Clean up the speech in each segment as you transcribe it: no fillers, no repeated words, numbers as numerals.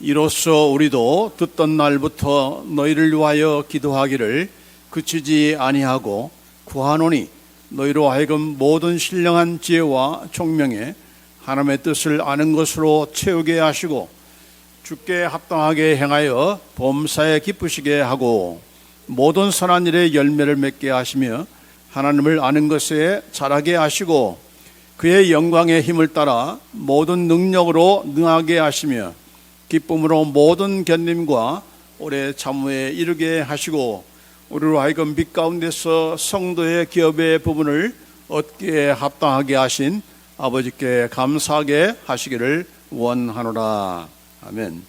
이로써 우리도 듣던 날부터 너희를 위하여 기도하기를 그치지 아니하고 구하노니 너희로 하여금 모든 신령한 지혜와 총명에 하나님의 뜻을 아는 것으로 채우게 하시고 주께 합당하게 행하여 범사에 기쁘시게 하고 모든 선한 일에 열매를 맺게 하시며 하나님을 아는 것에 자라게 하시고 그의 영광의 힘을 따라 모든 능력으로 능하게 하시며 기쁨으로 모든 견림과 오래 참으에 이르게 하시고 우리로 하여금 빛 가운데서 성도의 기업의 부분을 얻기에 합당하게 하신 아버지께 감사하게 하시기를 원하노라. 아멘.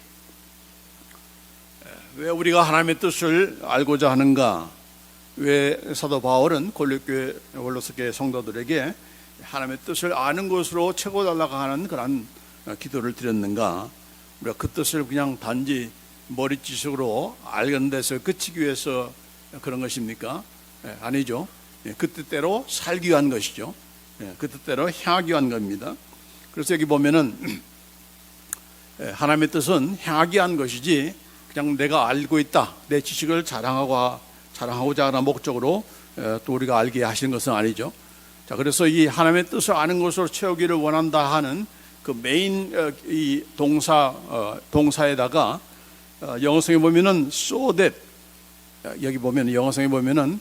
왜 우리가 하나님의 뜻을 알고자 하는가? 왜 사도 바울은 골로새 성도들에게 하나님의 뜻을 아는 것으로 채워달라고 하는 그런 기도를 드렸는가? 우리가 그 뜻을 그냥 단지 머리지식으로 알는 데서 그치기 위해서 그런 것입니까? 아니죠. 그 뜻대로 살기 위한 것이죠. 그 뜻대로 행하기 위한 겁니다. 그래서 여기 보면은 하나님의 뜻은 행하기 위한 것이지 그냥 내가 알고 있다, 내 지식을 자랑하고자 하는 목적으로 또 우리가 알게 하시는 것은 아니죠. 자, 그래서 이 하나님의 뜻을 아는 것으로 채우기를 원한다 하는 그 메인 이 동사에다가 영어성에 보면은 so that, 여기 보면 영어성에 보면은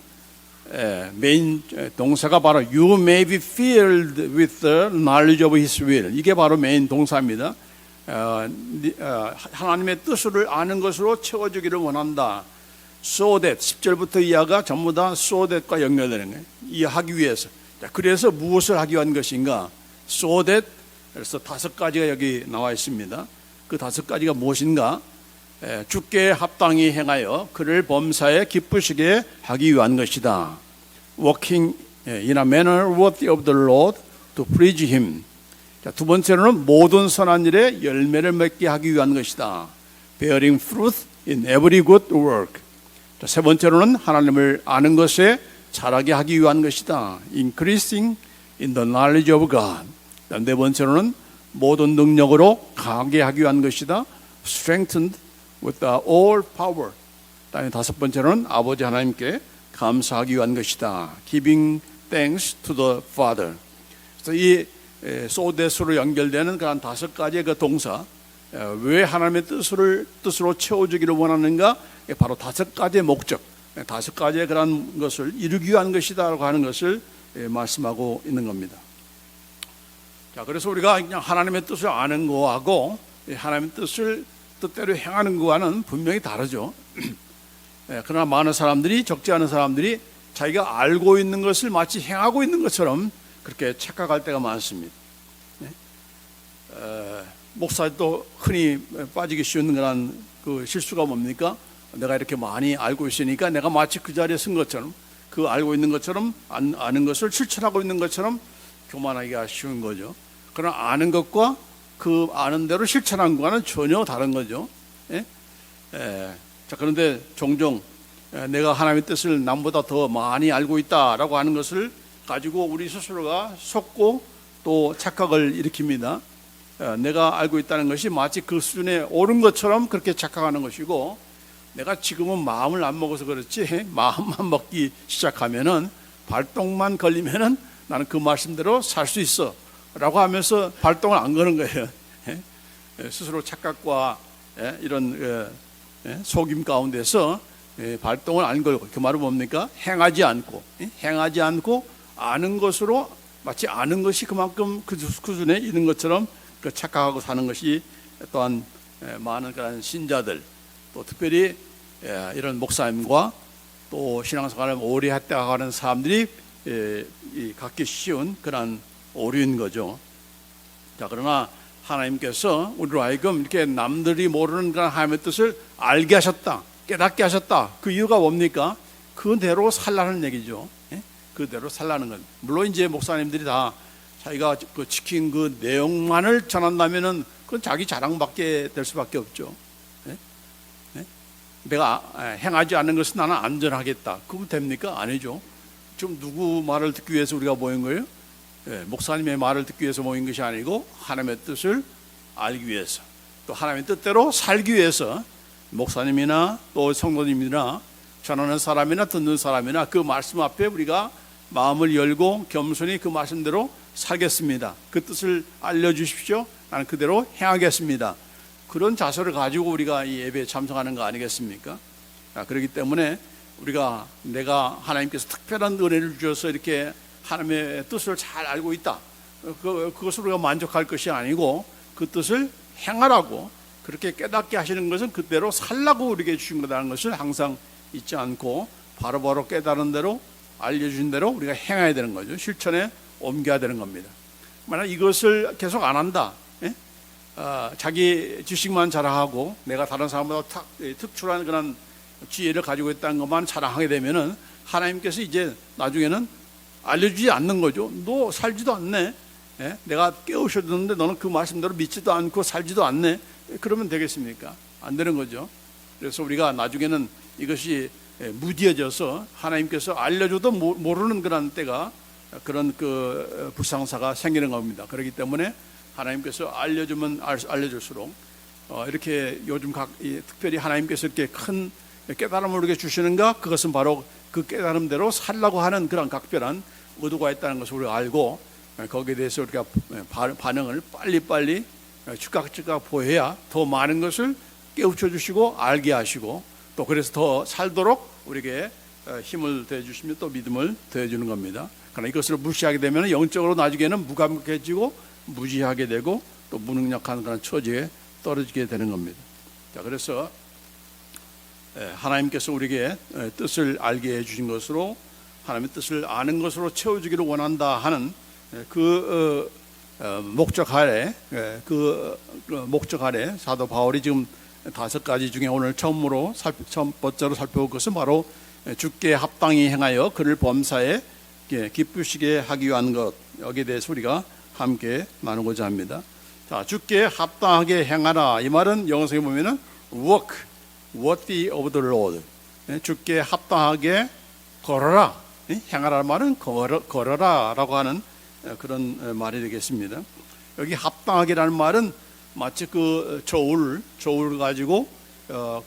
메인 동사가 바로 you may be filled with the knowledge of His will. 이게 바로 메인 동사입니다. 하나님의 뜻을 아는 것으로 채워주기를 원한다. So that 10절부터 이하가 전부 다 so that과 연결되는 거예요. 이해하기 위해서. 자, 그래서 무엇을 하기 위한 것인가? So that, 그래서 5가지가 여기 나와 있습니다. 그 5가지가 무엇인가? 주께 합당히 행하여 그를 범사에 기쁘시게 하기 위한 것이다. Walking in a manner worthy of the Lord to please Him. 자, 두 번째로는 모든 선한 일에 열매를 맺게 하기 위한 것이다. Bearing fruit in every good work. 자, 세 번째로는 하나님을 아는 것에 자라게 하기 위한 것이다. Increasing in the knowledge of God. 네 번째로는 모든 능력으로 강하게 하기 위한 것이다. Strengthened with the all power. 다섯 번째로는 아버지 하나님께 감사하기 위한 것이다. Giving thanks to the Father. 그래서 이 소데스로 연결되는 그런 5가지의 그 동사, 왜 하나님의 뜻으로 채워주기를 원하는가? 바로 5가지의 목적, 5가지의 그런 것을 이루기 위한 것이다라고 하는 것을 말씀하고 있는 겁니다. 자, 그래서 우리가 그냥 하나님의 뜻을 아는 거하고 하나님의 뜻대로 행하는 거와는 분명히 다르죠. 그러나 많은 사람들이, 적지 않은 사람들이 자기가 알고 있는 것을 마치 행하고 있는 것처럼 그렇게 착각할 때가 많습니다. 목사도 흔히 빠지기 쉬운 그런 그 실수가 뭡니까? 내가 이렇게 많이 알고 있으니까 내가 마치 그 자리에 쓴 것처럼, 그 알고 있는 것처럼, 아는 것을 실천하고 있는 것처럼 교만하기가 쉬운 거죠. 그러나 아는 것과 그 아는 대로 실천한 것과는 전혀 다른 거죠. 자, 그런데 종종 내가 하나님의 뜻을 남보다 더 많이 알고 있다라고 하는 것을 가지고 우리 스스로가 속고 또 착각을 일으킵니다. 내가 알고 있다는 것이 마치 그 수준에 오른 것처럼 그렇게 착각하는 것이고, 내가 지금은 마음을 안 먹어서 그렇지 마음만 먹기 시작하면은, 발동만 걸리면은 나는 그 말씀대로 살 수 있어 라고 하면서 발동을 안 거는 거예요. 스스로 착각과 이런 속임 가운데서 발동을 안 걸고, 그 말은 뭡니까? 행하지 않고 아는 것으로, 마치 아는 것이 그만큼 그 수준에 있는 것처럼 착각하고 사는 것이 또한 많은 그런 신자들, 또 특별히 이런 목사님과 또 신앙생활을 오래 했다고 하는 사람들이 갖기 쉬운 그런 오류인 거죠. 자, 그러나 하나님께서 우리로 하여금 이렇게 남들이 모르는 그런 하나님의 뜻을 알게 하셨다, 깨닫게 하셨다. 그 이유가 뭡니까? 그대로 살라는 얘기죠. 그대로 살라는 것. 물론 이제 목사님들이 다 자기가 그 지킨 그 내용만을 전한다면은 그건 자기 자랑밖에 될 수밖에 없죠. 내가 행하지 않는 것은 나는 안전하겠다. 그거 됩니까? 아니죠. 지금 누구 말을 듣기 위해서 우리가 모인 거예요? 목사님의 말을 듣기 위해서 모인 것이 아니고 하나님의 뜻을 알기 위해서. 또 하나님의 뜻대로 살기 위해서 목사님이나 또 성도님이나 전하는 사람이나 듣는 사람이나 그 말씀 앞에 우리가 마음을 열고 겸손히 그 말씀대로 살겠습니다. 그 뜻을 알려주십시오. 나는 그대로 행하겠습니다. 그런 자세를 가지고 우리가 이 예배에 참석하는 거 아니겠습니까? 그렇기 때문에 내가 하나님께서 특별한 은혜를 주셔서 이렇게 하나님의 뜻을 잘 알고 있다, 그것으로 우리가 만족할 것이 아니고 그 뜻을 행하라고, 그렇게 깨닫게 하시는 것은 그대로 살라고 우리에게 주신 거라는 것을 항상 잊지 않고 바로바로 깨달은 대로, 알려주신 대로 우리가 행해야 되는 거죠. 실천에 옮겨야 되는 겁니다. 만약 이것을 계속 안 한다, 자기 지식만 자랑하고 내가 다른 사람보다 특출한 그런 지혜를 가지고 있다는 것만 자랑하게 되면은 하나님께서 이제 나중에는 알려주지 않는 거죠. 너 살지도 않네. 내가 깨우쳐줬는데 너는 그 말씀대로 믿지도 않고 살지도 않네. 그러면 되겠습니까? 안 되는 거죠. 그래서 우리가 나중에는 이것이 무디어져서 하나님께서 알려줘도 모르는 그런 때가, 그런 그 불상사가 생기는 겁니다. 그렇기 때문에 하나님께서 알려주면 알려줄수록 이렇게 요즘 특별히 하나님께서 이렇게 큰 깨달음을 우리에게 주시는가, 그것은 바로 그 깨달음대로 살라고 하는 그런 각별한 의도가 있다는 것을 우리가 알고, 거기에 대해서 우리가 반응을 빨리빨리 즉각 보여야 더 많은 것을 깨우쳐 주시고 알게 하시고, 또 그래서 더 살도록 우리에게 힘을 더해 주시며 또 믿음을 더해 주는 겁니다. 그러나 이것을 무시하게 되면 영적으로 나중에는 무감각해지고 무지하게 되고 또 무능력한 그런 처지에 떨어지게 되는 겁니다. 자, 그래서 하나님께서 우리에게 뜻을 알게 해주신 것으로, 하나님의 뜻을 아는 것으로 채워주기를 원한다 하는 그 목적 아래, 목적 아래 사도 바울이 지금 5가지 중에 오늘 첫 번째로 살펴볼 것은 바로 주께 합당히 행하여 그를 범사에 기쁘시게 하기 위한 것, 여기에 대해서 우리가 함께 나누고자 합니다. 자, 주께 합당하게 행하라, 이 말은 영어성에 보면은 work worthy of the Lord, 주께 합당하게 걸어라, 행하라는 말은 걸어라라고 하는 그런 말이 되겠습니다. 여기 합당하게라는 말은 마치 그 저울 가지고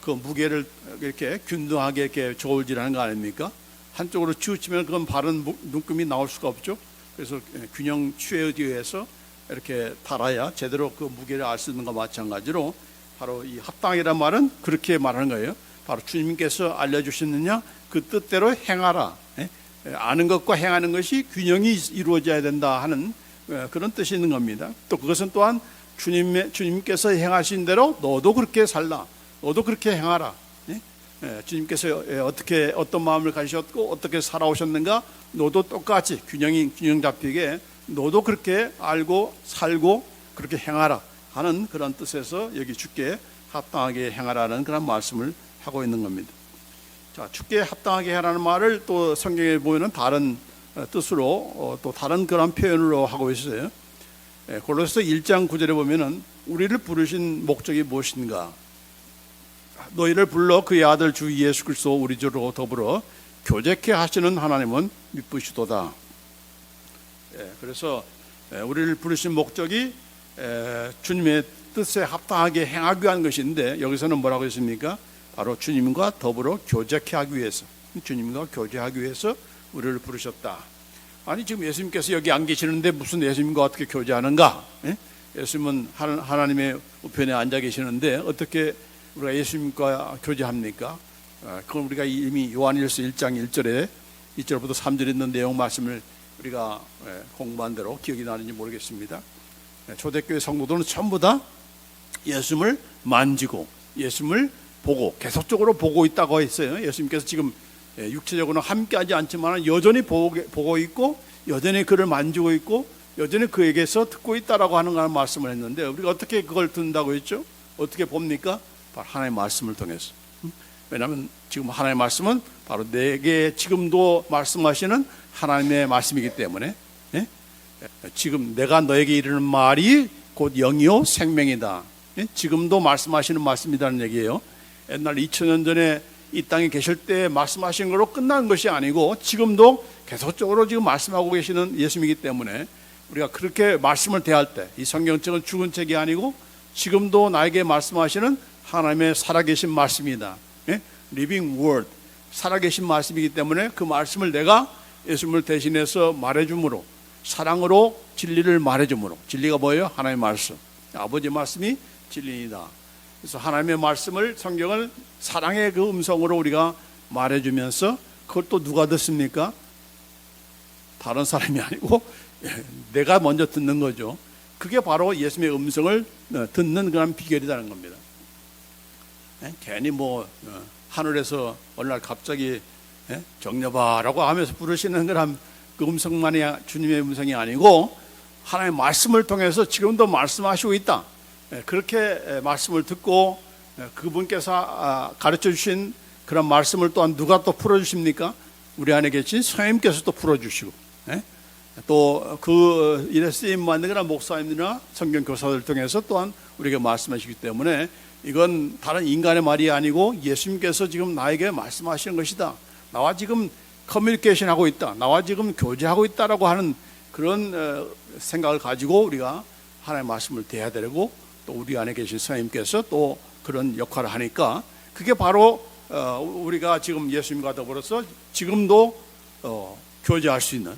그 무게를 이렇게 균등하게 이렇게 저울질하는 거 아닙니까? 한쪽으로 치우치면 그건 바른 눈금이 나올 수가 없죠. 그래서 균형 취해에 의해서 이렇게 달아야 제대로 그 무게를 알 수 있는 것과 마찬가지로 바로 이 합당이란 말은 그렇게 말하는 거예요. 바로 주님께서 알려주셨느냐 그 뜻대로 행하라. 아는 것과 행하는 것이 균형이 이루어져야 된다 하는 그런 뜻이 있는 겁니다. 또 그것은 또한 주님께서 행하신 대로 너도 그렇게 살라, 너도 그렇게 행하라. 주님께서 어떤 마음을 가지셨고 어떻게 살아오셨는가, 너도 똑같이 균형 잡히게 너도 그렇게 알고 살고 그렇게 행하라 하는 그런 뜻에서 여기 주께 합당하게 행하라는 그런 말씀을 하고 있는 겁니다. 자, 주께 합당하게 하라는 말을 또 성경에 보면은 다른 뜻으로 또 다른 그런 표현으로 하고 있어요. 골로새 1장 9절에 보면은 우리를 부르신 목적이 무엇인가? 너희를 불러 그의 아들 주 예수 그리스도 우리 주로 더불어 교제케 하시는 하나님은 미쁘시도다. 그래서 우리를 부르신 목적이 주님의 뜻에 합당하게 행하기 위한 것인데, 여기서는 뭐라고 했습니까? 바로 주님과 더불어 교제케 하기 위해서, 주님과 교제하기 위해서 우리를 부르셨다. 아니, 지금 예수님께서 여기 안 계시는데 무슨 예수님과 어떻게 교제하는가? 예수님은 하나님의 우편에 앉아 계시는데 어떻게 우리가 예수님과 교제합니까? 그건 우리가 이미 요한일서 1장 1절부터 3절에 있는 내용 말씀을 우리가 공부한 대로 기억이 나는지 모르겠습니다. 초대교회 성도들은 전부 다 예수님을 만지고 예수님을 보고 계속적으로 보고 있다고 했어요. 예수님께서 지금 육체적으로는 함께하지 않지만 여전히 보고 있고 여전히 그를 만지고 있고 여전히 그에게서 듣고 있다라고 하는 말씀을 했는데, 우리가 어떻게 그걸 듣는다고 했죠? 어떻게 봅니까? 바로 하나님의 말씀을 통해서. 왜냐하면 지금 하나님의 말씀은 바로 내게 지금도 말씀하시는 하나님의 말씀이기 때문에, 지금 내가 너에게 이르는 말이 곧 영이요 생명이다. 지금도 말씀하시는 말씀이라는 얘기예요. 옛날 2000년 전에 이 땅에 계실 때 말씀하신 걸로 끝난 것이 아니고 지금도 계속적으로 지금 말씀하고 계시는 예수님이기 때문에 우리가 그렇게 말씀을 대할 때, 이 성경책은 죽은 책이 아니고 지금도 나에게 말씀하시는 하나님의 살아계신 말씀이다. 예? Living Word, 살아계신 말씀이기 때문에 그 말씀을 내가 예수님을 대신해서 말해줌으로, 사랑으로 진리를 말해줌으로, 진리가 뭐예요? 하나님의 말씀, 아버지 말씀이 진리이다. 그래서 하나님의 말씀을, 성경을 사랑의 그 음성으로 우리가 말해주면서 그걸 또 누가 듣습니까? 다른 사람이 아니고 내가 먼저 듣는 거죠. 그게 바로 예수님의 음성을 듣는 그런 비결이라는 겁니다. 괜히 하늘에서 어느 날 갑자기 정여봐라고 하면서 부르시는 그런 그 음성만이 주님의 음성이 아니고 하나님의 말씀을 통해서 지금도 말씀하시고 있다. 그렇게 말씀을 듣고 그분께서 가르쳐 주신 그런 말씀을 또한 누가 또 풀어주십니까? 우리 안에 계신 성령님께서 또 풀어주시고, 또 그 일에 쓰임 받는 그런 목사님이나 성경 교사들 통해서 또한 우리에게 말씀하시기 때문에 이건 다른 인간의 말이 아니고 예수님께서 지금 나에게 말씀하시는 것이다. 나와 지금 커뮤니케이션 하고 있다. 나와 지금 교제하고 있다라고 하는 그런 생각을 가지고 우리가 하나님의 말씀을 대해야 되고, 또 우리 안에 계신 성령님께서 또 그런 역할을 하니까 그게 바로 우리가 지금 예수님과 더불어서 지금도 교제할 수 있는,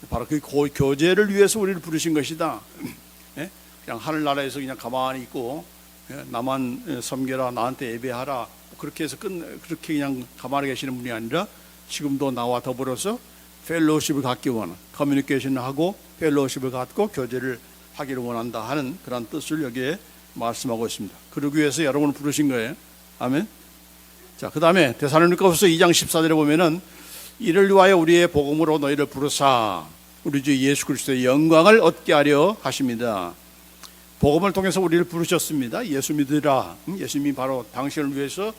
바로 그 교제를 위해서 우리를 부르신 것이다. 그냥 하늘나라에서 그냥 가만히 있고 나만 섬겨라, 나한테 예배하라, 그렇게 해서 그렇게 그냥 가만히 계시는 분이 아니라 지금도 나와 더불어서 펠로우십을 갖기 원하는, 커뮤니케이션을 하고 펠로우십을 갖고 교제를 하기를 원한다 하는 그런 뜻을 여기에 말씀하고 있습니다. 그러기 위해서 여러분을 부르신 거예요. 아멘. 자, 그 다음에 데살로니가후서 2장 14절에 보면은 이를 위하여 우리의 복음으로 너희를 부르사 우리 주 예수 그리스도의 영광을 얻게 하려 하십니다. 복음을 통해서 우리를 부르셨습니다. 예수 믿으라. 예수님이 바로 당신을 위해서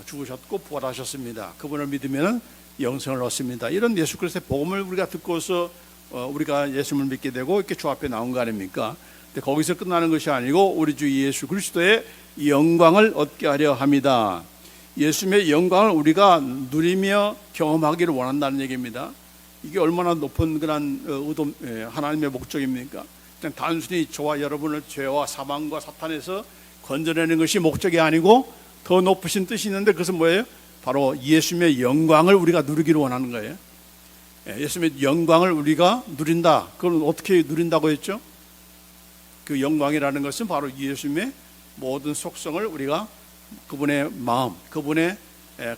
죽으셨고 부활하셨습니다. 그분을 믿으면 영생을 얻습니다. 이런 예수 그리스도의 복음을 우리가 듣고서 우리가 예수님을 믿게 되고 이렇게 주 앞에 나온 거 아닙니까? 근데 거기서 끝나는 것이 아니고 우리 주 예수 그리스도의 영광을 얻게 하려 합니다. 예수님의 영광을 우리가 누리며 경험하기를 원한다는 얘기입니다. 이게 얼마나 높은 그런 의도, 하나님의 목적입니까? 그냥 단순히 저와 여러분을 죄와 사망과 사탄에서 건져내는 것이 목적이 아니고 더 높으신 뜻이 있는데, 그것은 뭐예요? 바로 예수님의 영광을 우리가 누리기를 원하는 거예요. 예수님의 영광을 우리가 누린다. 그건 어떻게 누린다고 했죠? 그 영광이라는 것은 바로 예수님의 모든 속성을 우리가, 그분의 마음, 그분의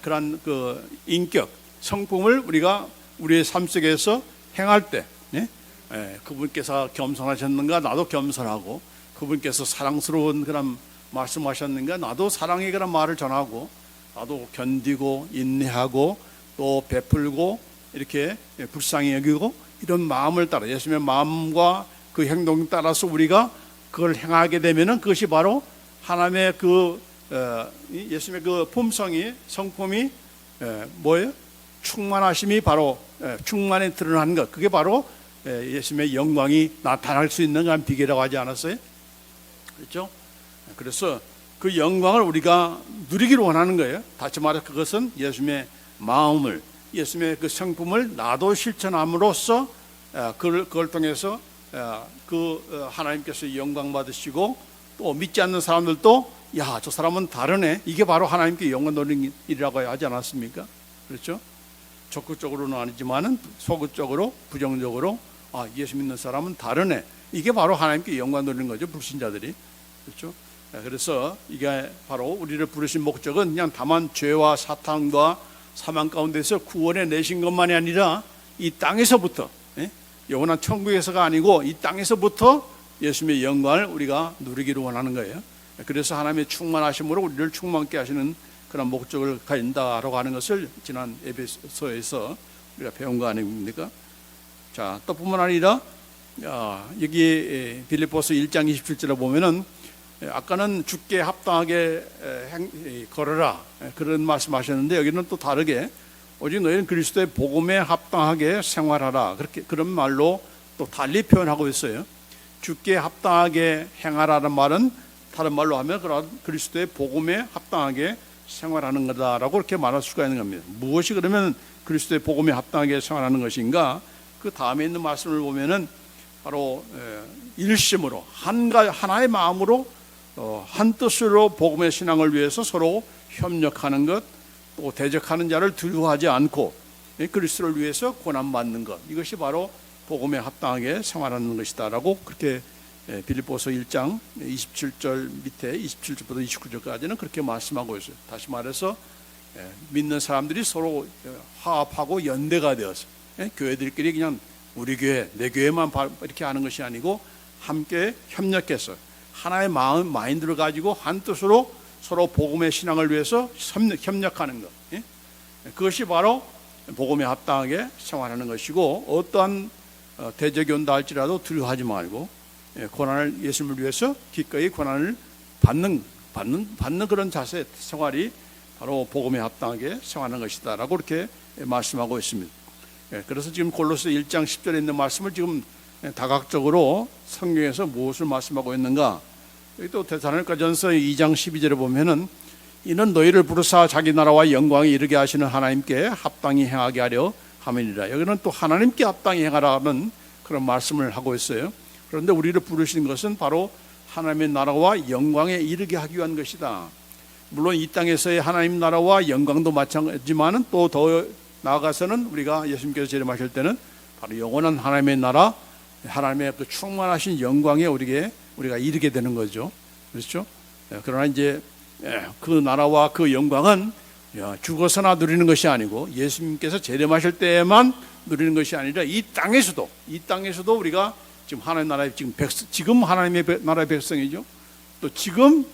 그런 그 인격, 성품을 우리가 우리의 삶 속에서 행할 때, 그분께서 겸손하셨는가 나도 겸손하고, 그분께서 사랑스러운 그런 말씀하셨는가 나도 사랑의 그런 말을 전하고, 나도 견디고 인내하고 또 베풀고 이렇게 불쌍히 여기고, 이런 마음을 따라 예수님의 마음과 그 행동에 따라서 우리가 그걸 행하게 되면은 그것이 바로 하나님의 그 예수님의 그 품성이, 성품이 뭐예요? 충만하심이 바로 충만히 드러나는 것, 그게 바로 예수님의 영광이 나타날 수 있는 그런 비결이라고 하지 않았어요? 그렇죠? 그래서 그 영광을 우리가 누리기를 원하는 거예요. 다시 말해 그것은 예수님의 마음을, 예수님의 그 성품을 나도 실천함으로써 그걸 통해서 그 하나님께서 영광 받으시고, 또 믿지 않는 사람들도 야, 저 사람은 다르네, 이게 바로 하나님께 영광 돌리는 일이라고 하지 않았습니까? 그렇죠? 적극적으로는 아니지만은 소극적으로, 부정적으로 예수 믿는 사람은 다르네, 이게 바로 하나님께 영광 돌리는 거죠, 불신자들이. 그렇죠? 그래서 이게 바로 우리를 부르신 목적은 그냥 다만 죄와 사탄과 사망 가운데서 구원해 내신 것만이 아니라 이 땅에서부터, 영원한 천국에서가 아니고 이 땅에서부터 예수님의 영광을 우리가 누리기를 원하는 거예요. 그래서 하나님의 충만하심으로 우리를 충만케 하시는 그런 목적을 가진다라고 하는 것을 지난 에베소에서 우리가 배운 거 아닙니까? 자, 또 뿐만 아니라 여기 빌립보서 1장 27절에 보면은 아까는 주께 합당하게 걸어라, 그런 말씀하셨는데 여기는 또 다르게 오직 너희는 그리스도의 복음에 합당하게 생활하라, 그런 말로 또 달리 표현하고 있어요. 주께 합당하게 행하라는 말은 다른 말로 하면 그런 그리스도의 복음에 합당하게 생활하는 거다라고 이렇게 말할 수가 있는 겁니다. 무엇이 그러면 그리스도의 복음에 합당하게 생활하는 것인가? 그 다음에 있는 말씀을 보면은 바로 일심으로 하나의 마음으로 한 뜻으로 복음의 신앙을 위해서 서로 협력하는 것, 또 대적하는 자를 두려워하지 않고 그리스도를 위해서 고난받는 것, 이것이 바로 복음에 합당하게 생활하는 것이다라고 그렇게 빌립보서 1장 27절 밑에 27절부터 29절까지는 그렇게 말씀하고 있어요. 다시 말해서 믿는 사람들이 서로 화합하고 연대가 되어서 교회들끼리 그냥 우리 교회, 내 교회만 이렇게 하는 것이 아니고 함께 협력해서 하나의 마음, 마인드를 가지고 한 뜻으로 서로 복음의 신앙을 위해서 협력하는 것, 그것이 바로 복음에 합당하게 생활하는 것이고, 어떠한 대적이 온다 할지라도 두려워하지 말고 고난을 예수님을 위해서 기꺼이 고난을 받는 그런 자세 생활이 바로 복음에 합당하게 생활하는 것이다라고 이렇게 말씀하고 있습니다. 그래서 지금 골로새 1장 10절에 있는 말씀을 지금 다각적으로 성경에서 무엇을 말씀하고 있는가? 또 데살로니가전서 2장 12절에 보면은 이는 너희를 부르사 자기 나라와 영광에 이르게 하시는 하나님께 합당히 행하게 하려 함이니라. 여기는 또 하나님께 합당히 행하라는 그런 말씀을 하고 있어요. 그런데 우리를 부르시는 것은 바로 하나님의 나라와 영광에 이르게 하기 위한 것이다. 물론 이 땅에서의 하나님 나라와 영광도 마찬가지지만은 또 더 나아가서는 우리가 예수님께서 재림하실 때는 바로 영원한 하나님의 나라, 하나님의 그 충만하신 영광에 우리가 이르게 되는 거죠. 그렇죠? 그러나 이제 그 나라와 그 영광은 죽어서나 누리는 것이 아니고 예수님께서 재림하실 때에만 누리는 것이 아니라 이 땅에서도 우리가 지금 하나님 나라의 지금 하나님의 나라의 백성이죠. 또 지금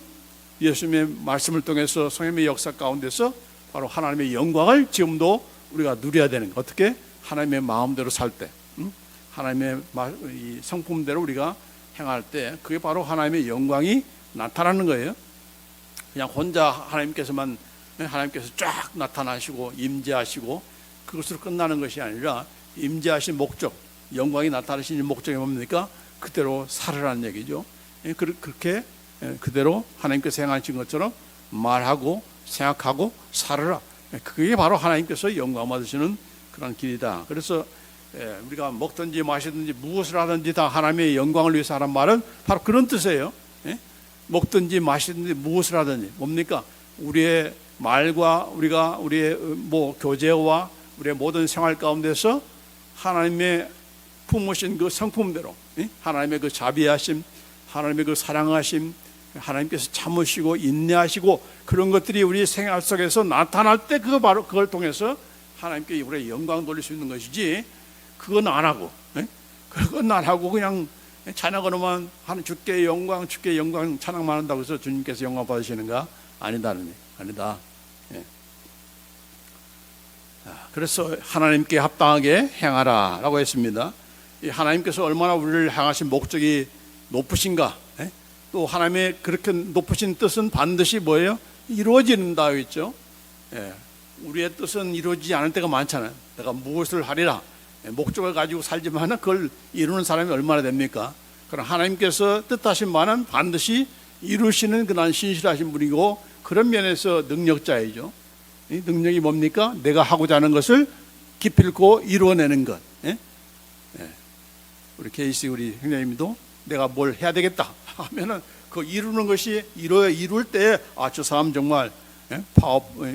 예수님의 말씀을 통해서 성령의 역사 가운데서 바로 하나님의 영광을 지금도 우리가 누려야 되는 거. 어떻게? 하나님의 마음대로 살 때, 하나님의 성품대로 우리가 행할 때, 그게 바로 하나님의 영광이 나타나는 거예요. 그냥 혼자 하나님께서 쫙 나타나시고 임재하시고 그것으로 끝나는 것이 아니라, 임재하신 목적, 영광이 나타나신 목적이 뭡니까? 그대로 살으라는 얘기죠. 그렇게 그대로 하나님께서 행하신 것처럼 말하고 생각하고 살으라. 그게 바로 하나님께서 영광 받으시는 그런 길이다. 그래서 우리가 먹든지 마시든지 무엇을 하든지 다 하나님의 영광을 위해서 하는 말은 바로 그런 뜻이에요. 먹든지 마시든지 무엇을 하든지 뭡니까? 우리의 말과 우리의 교제와 우리의 모든 생활 가운데서 하나님의 품으신 그 성품대로, 하나님의 그 자비하심, 하나님의 그 사랑하심, 하나님께서 참으시고 인내하시고 그런 것들이 우리 생활 속에서 나타날 때 그걸 통해서 하나님께 우리의 영광 돌릴 수 있는 것이지, 그건 안 하고 그냥 찬양으로만 하는 주께 영광 찬양만 한다고 해서 주님께서 영광 받으시는가? 아니다. 그래서 하나님께 합당하게 행하라라고 했습니다. 하나님께서 얼마나 우리를 향하신 목적이 높으신가? 또 하나님의 그렇게 높으신 뜻은 반드시 뭐예요? 이루어진다 했죠. 우리의 뜻은 이루어지지 않을 때가 많잖아요. 내가 무엇을 하리라 목적을 가지고 살지만 그걸 이루는 사람이 얼마나 됩니까? 그럼 하나님께서 뜻하신 바는 반드시 이루시는 그런 신실하신 분이고, 그런 면에서 능력자이죠. 이 능력이 뭡니까? 내가 하고자 하는 것을 기필코 이루어내는 것. 우리 케이스 우리 형님도 내가 뭘 해야 되겠다 하면은 그 이루는 것이 이룰 때 저 사람 정말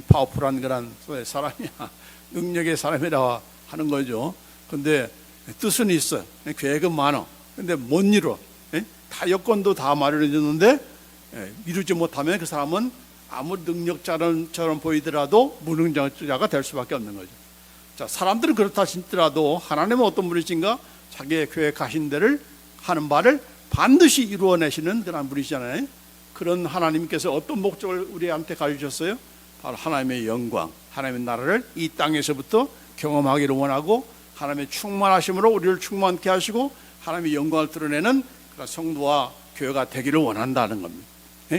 파워풀한 그런 사람이야, 능력의 사람이라 하는 거죠. 근데 뜻은 있어, 계획은 많어. 근데 못 이뤄. 다 여건도 다 마련해줬는데 이루지 못하면 그 사람은 아무리 능력자처럼 보이더라도 무능자가 될 수밖에 없는 거죠. 자, 사람들은 그렇다 하더라도 하나님은 어떤 분이신가? 자기의 계획하신 대를 하는 바를 반드시 이루어내시는 그런 분이시잖아요. 그런 하나님께서 어떤 목적을 우리한테 가르치셨어요? 바로 하나님의 영광, 하나님의 나라를 이 땅에서부터 경험하기를 원하고, 하나님의 충만하심으로 우리를 충만케 하시고 하나님의 영광을 드러내는 그런 성도와 교회가 되기를 원한다는 겁니다.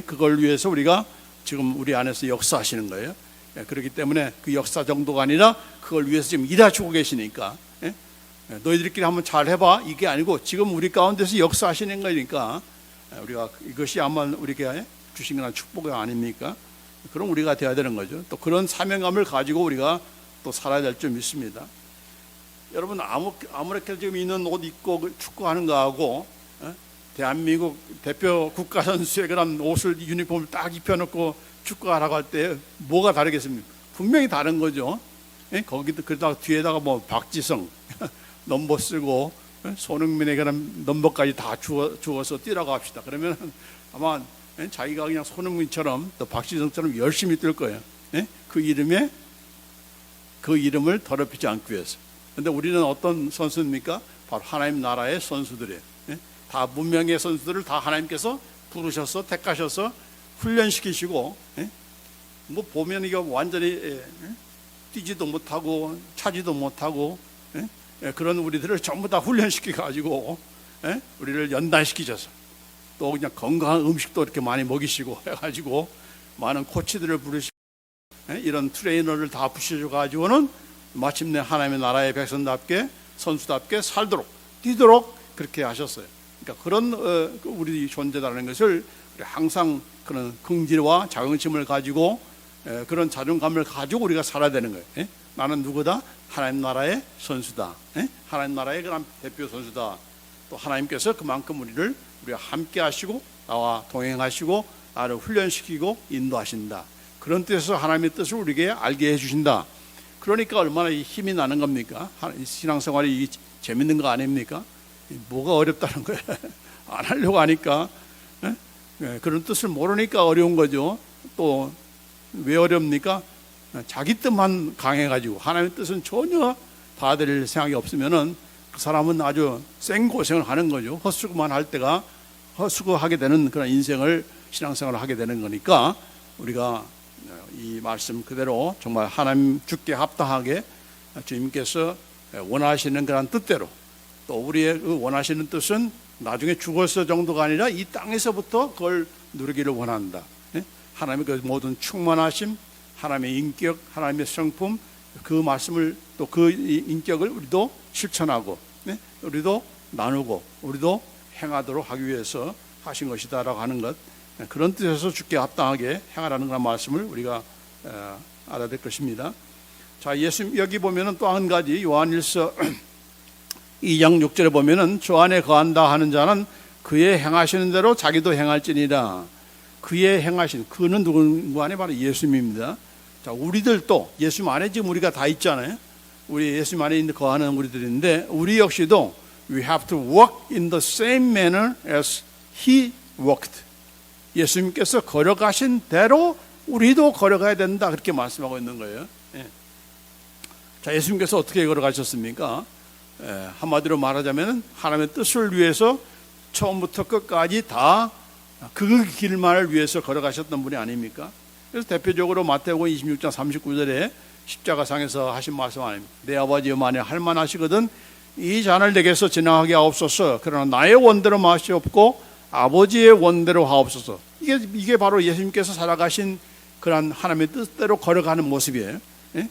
그걸 위해서 우리가 지금 우리 안에서 역사하시는 거예요. 그렇기 때문에 그 역사 정도가 아니라 그걸 위해서 지금 일하시고 계시니까, 너희들끼리 한번 잘 해봐 이게 아니고 지금 우리 가운데서 역사하시는 거니까, 우리가 이것이 아마 우리에게 주신 그런 축복이 아닙니까? 그럼 우리가 되어야 되는 거죠. 또 그런 사명감을 가지고 우리가 또 살아야 될 줄 믿습니다. 여러분 아무렇게 지금 있는 옷 입고 축구하는 거하고 대한민국 대표 국가 선수의 그런 옷을 유니폼을 딱 입혀놓고 축구하라고 할 때 뭐가 다르겠습니까? 분명히 다른 거죠. 예? 거기도 그러다가 뒤에다가 뭐 박지성 넘버 쓰고 손흥민의 그런 넘버까지 다 주어서 뛰라고 합시다. 그러면 아마 자기가 그냥 손흥민처럼 또 박지성처럼 열심히 뛸 거예요. 예? 그 이름을 더럽히지 않기 위해서. 그런데 우리는 어떤 선수입니까? 바로 하나님 나라의 선수들이에요. 예? 다 문명의 선수들을 다 하나님께서 부르셔서 택하셔서 훈련시키시고, 예? 뭐 보면 이거 완전히 뛰지도 못하고 차지도 못하고 그런 우리들을 전부 다 훈련시켜 가지고 우리를 연단시키셔서 또 그냥 건강한 음식도 이렇게 많이 먹이시고 해가지고 많은 코치들을 부르시고 이런 트레이너를 다 부셔줘 가지고는 마침내 하나님의 나라의 백성답게 선수답게 살도록 뛰도록 그렇게 하셨어요. 그러니까 그런 우리 존재라는 것을 항상 그런 긍지와 자긍심을 가지고 그런 자존감을 가지고 우리가 살아야 되는 거예요. 나는 누구다? 하나님 나라의 선수다. 하나님 나라의 그런 대표 선수다. 또 하나님께서 그만큼 우리가 함께 하시고 나와 동행하시고 나를 훈련시키고 인도하신다. 그런 뜻에서 하나님의 뜻을 우리에게 알게 해주신다. 그러니까 얼마나 힘이 나는 겁니까? 신앙생활이 재밌는 거 아닙니까? 뭐가 어렵다는 거예요. 안 하려고 하니까 그런 뜻을 모르니까 어려운 거죠. 또 왜 어렵니까? 자기 뜻만 강해가지고 하나님의 뜻은 전혀 받아들일 생각이 없으면은 그 사람은 아주 생고생을 하는 거죠. 헛수고만 할 때가 헛수고하게 되는 그런 인생을 신앙생활을 하게 되는 거니까 우리가 이 말씀 그대로 정말 하나님 주께 합당하게 주님께서 원하시는 그런 뜻대로 또 우리의 그 원하시는 뜻은 나중에 죽어서 정도가 아니라 이 땅에서부터 그걸 누리기를 원한다. 하나님의 그 모든 충만하심, 하나님의 인격, 하나님의 성품 그 말씀을 또 그 인격을 우리도 실천하고 우리도 나누고 우리도 행하도록 하기 위해서 하신 것이다라고 하는 것, 그런 뜻에서 주께 합당하게 행하라는 그런 말씀을 우리가 알아야 될 것입니다. 자, 예수 여기 보면은 또 한 가지 요한일서 2장 6절에 보면은 주 안에 거한다 하는 자는 그의 행하시는 대로 자기도 행할지니라. 그의 행하신 그는 누구 안에 바로 예수님입니다. 자, 우리들도 예수님 안에 지금 우리가 다 있잖아요. 우리 예수님 안에 있는 거하는 우리들인데 우리 역시도 we have to walk in the same manner as He walked. 예수님께서 걸어가신 대로 우리도 걸어가야 된다 그렇게 말씀하고 있는 거예요. 예. 자, 예수님께서 어떻게 걸어가셨습니까? 한마디로 말하자면 하나님의 뜻을 위해서 처음부터 끝까지 다 그 길만을 위해서 걸어가셨던 분이 아닙니까? 그래서 대표적으로 마태복음 26장 39절에 십자가상에서 하신 말씀 아닙니까? 내 아버지여 만에 할만하시거든 이 잔을 내게서 지나가게 하옵소서. 그러나 나의 원대로 마시옵고 아버지의 원대로 하옵소서. 이게 바로 예수님께서 살아가신 그런 하나님의 뜻대로 걸어가는 모습이에요. 예?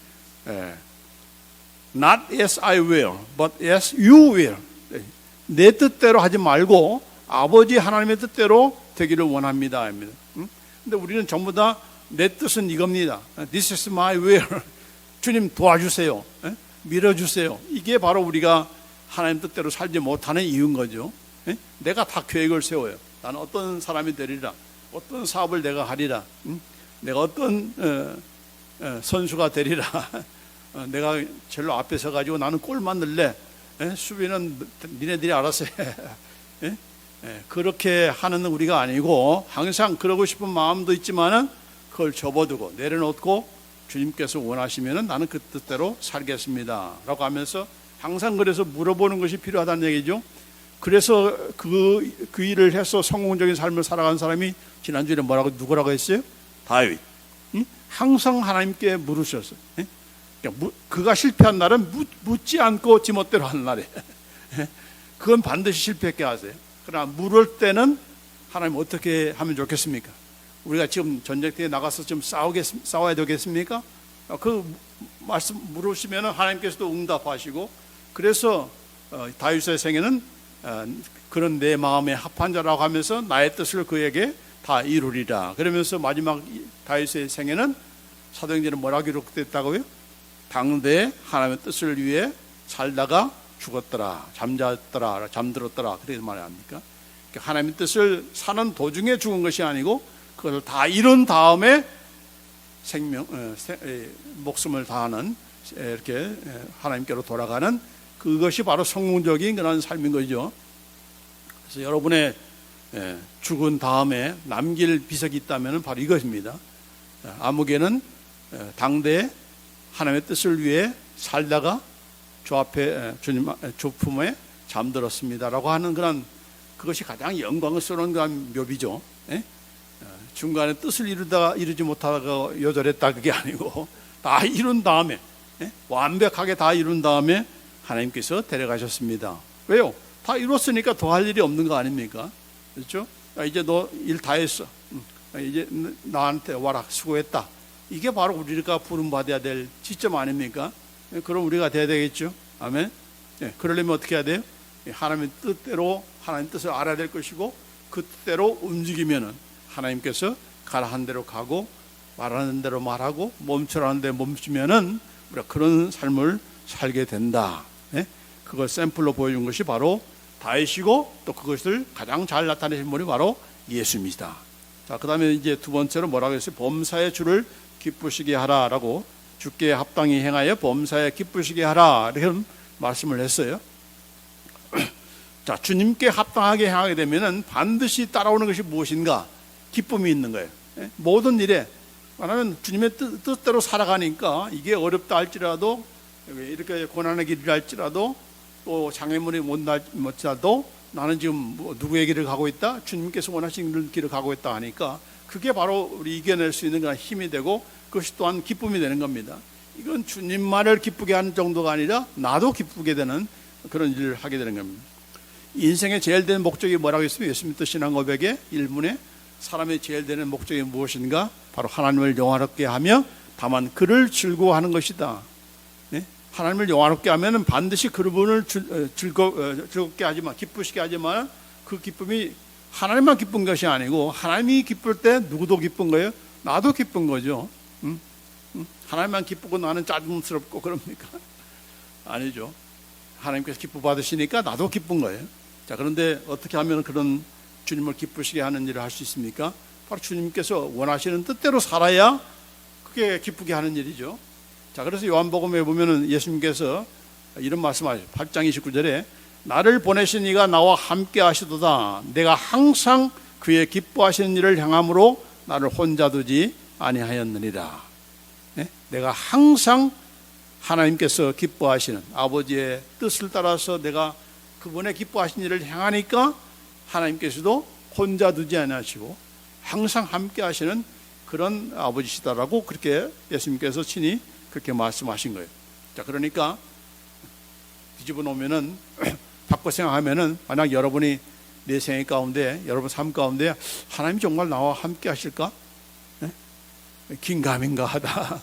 Not as I will, but as you will. 내 뜻대로 하지 말고 아버지 하나님의 뜻대로 되기를 원합니다. 근데 우리는 전부 다 내 뜻은 이겁니다. This is my will. 주님 도와주세요. 밀어주세요. 이게 바로 우리가 하나님 뜻대로 살지 못하는 이유인 거죠. 내가 다 계획을 세워요. 나는 어떤 사람이 되리라. 어떤 사업을 내가 하리라. 내가 어떤 선수가 되리라. 내가 제일 앞에 서가지고 나는 골만 넣을래. 수비는 니네들이 알아서 해. 그렇게 하는 우리가 아니고 항상 그러고 싶은 마음도 있지만은 그걸 접어두고 내려놓고 주님께서 원하시면은 나는 그 뜻대로 살겠습니다 라고 하면서 항상 그래서 물어보는 것이 필요하다는 얘기죠. 그래서 그 일을 해서 성공적인 삶을 살아간 사람이 지난주에 누구라고 했어요? 다윗. 항상 하나님께 물으셨어요. 그가 실패한 날은 묻지 않고 지멋대로 하는 날이에요. 그건 반드시 실패했게 하세요. 그러나 물을 때는 하나님 어떻게 하면 좋겠습니까? 우리가 지금 전쟁터에 나가서 좀 싸워야 되겠습니까? 그 말씀 물으시면 하나님께서도 응답하시고, 그래서 다윗의 생애는 그런 내 마음에 합한 자라고 하면서 나의 뜻을 그에게 다 이루리라. 그러면서 마지막 다윗의 생애는 사도행전에 뭐라고 기록됐다고요? 당대에 하나님의 뜻을 위해 살다가 죽었더라, 잠들었더라 그렇게 말이 합니까? 하나님의 뜻을 사는 도중에 죽은 것이 아니고 그것을 다 이룬 다음에 목숨을 다하는 이렇게 하나님께로 돌아가는 그것이 바로 성공적인 그런 삶인 거죠. 그래서 여러분의 죽은 다음에 남길 비석이 있다면 바로 이것입니다. 아무개는 당대에 하나님의 뜻을 위해 살다가 주 앞에 주님 주 품에 잠들었습니다라고 하는 그런 그것이 가장 영광스러운 그런 묘비죠. 중간에 뜻을 이루지 못하다가 요절했다 그게 아니고 다 이룬 다음에 완벽하게 다 이룬 다음에 하나님께서 데려가셨습니다. 왜요? 다 이뤘으니까 더 할 일이 없는 거 아닙니까? 그렇죠? 이제 너 일 다 했어. 이제 나한테 와라. 수고했다. 이게 바로 우리가 부름받아야 될 지점 아닙니까? 그럼 우리가 돼야 되겠죠. 아멘. 그러려면 어떻게 해야 돼요? 하나님의 뜻대로 하나님 뜻을 알아야 될 것이고 그 뜻대로 움직이면은 하나님께서 가라는 대로 가고 말하는 대로 말하고 멈추라는 대로 멈추면은 우리가 그런 삶을 살게 된다. 그걸 샘플로 보여준 것이 바로 다윗이고 또 그것을 가장 잘 나타내신 분이 바로 예수입니다. 자, 그 다음에 이제 두 번째로 뭐라고 했어요? 범사의 주를 기쁘시게 하라라고 주께 합당히 행하여 범사에 기쁘시게 하라 이렇게 말씀을 했어요. 자, 주님께 합당하게 행하게 되면은 반드시 따라오는 것이 무엇인가? 기쁨이 있는 거예요. 모든 일에 말하면 주님의 뜻대로 살아가니까 이게 어렵다 할지라도 이렇게 고난의 길이라 할지라도 또 장애물이 못하도 나는 지금 누구의 길을 가고 있다? 주님께서 원하시는 길을 가고 있다 하니까 그게 바로 우리 이겨낼 수 있는 그런 힘이 되고 그것이 또한 기쁨이 되는 겁니다. 이건 주님만을 기쁘게 하는 정도가 아니라 나도 기쁘게 되는 그런 일을 하게 되는 겁니다. 인생의 제일 되는 목적이 뭐라고 했으면 예수 믿는 신앙 고백의 1문에 사람의 제일 되는 목적이 무엇인가? 바로 하나님을 영화롭게 하며 다만 그를 즐거워하는 것이다. 하나님을 영화롭게 하면은 반드시 그분을 즐겁게 하지만 기쁘시게 하지만 그 기쁨이 하나님만 기쁜 것이 아니고 하나님이 기쁠 때 누구도 기쁜 거예요? 나도 기쁜 거죠. 하나님만 기쁘고 나는 짜증스럽고 그럽니까? 아니죠. 하나님께서 기쁨 받으시니까 나도 기쁜 거예요. 자, 그런데 어떻게 하면 그런 주님을 기쁘시게 하는 일을 할 수 있습니까? 바로 주님께서 원하시는 뜻대로 살아야 그게 기쁘게 하는 일이죠. 자, 그래서 요한복음에 보면은 예수님께서 이런 말씀하셨어요. 8장 29절에 나를 보내신 이가 나와 함께 하시도다. 내가 항상 그의 기뻐하시는 일을 향함으로 나를 혼자 두지 아니하였느니라. 내가 항상 하나님께서 기뻐하시는 아버지의 뜻을 따라서 내가 그분의 기뻐하시는 일을 향하니까 하나님께서도 혼자 두지 아니하시고 항상 함께 하시는 그런 아버지시다라고 그렇게 예수님께서 친히 그렇게 말씀하신 거예요. 자, 그러니까 뒤집어 놓으면은 바꿔 생각하면은 만약 여러분이 내 생애 가운데 여러분 삶 가운데 하나님 정말 나와 함께 하실까? 긴가민가 하다.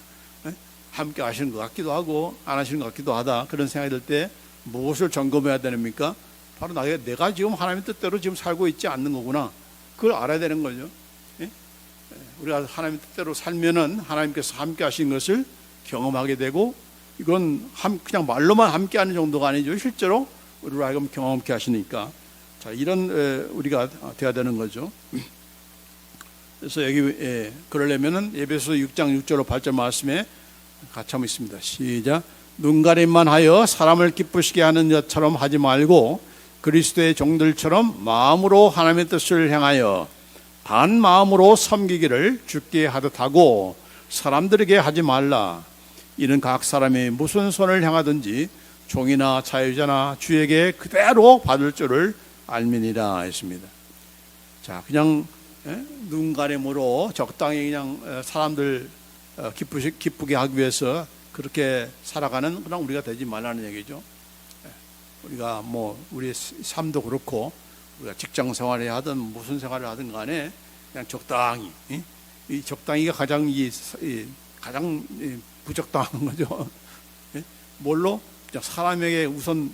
함께 하시는 것 같기도 하고 안 하시는 것 같기도 하다. 그런 생각이 들 때 무엇을 점검해야 됩니까? 바로 내가 지금 하나님의 뜻대로 지금 살고 있지 않는 거구나. 그걸 알아야 되는 거죠. 우리가 하나님의 뜻대로 살면은 하나님께서 함께 하신 것을 경험하게 되고 이건 그냥 말로만 함께 하는 정도가 아니죠. 실제로 우리로 하여금 경험케 하시니까 자, 이런 우리가 돼야 되는 거죠. 그래서 여기 그러려면은 에베소 6장 6절로 8절 말씀에 같이 한번 있습니다. 시작. 눈가림만 하여 사람을 기쁘시게 하는 것처럼 하지 말고 그리스도의 종들처럼 마음으로 하나님의 뜻을 향하여 단 마음으로 섬기기를 주께 하듯 하고 사람들에게 하지 말라. 이는 각 사람이 무슨 손을 향하든지 종이나 자유자나 주에게 그대로 받을 줄을 알미니라 했습니다. 자, 그냥 눈가림으로 적당히 그냥 사람들 기쁘게 하기 위해서 그렇게 살아가는 그냥 우리가 되지 말라는 얘기죠. 우리가 뭐 우리 삶도 그렇고 우리가 직장 생활을 하든 무슨 생활을 하든 간에 그냥 적당히 이 적당히가 가장 가장 부적당한 거죠. 뭘로? 사람에게 우선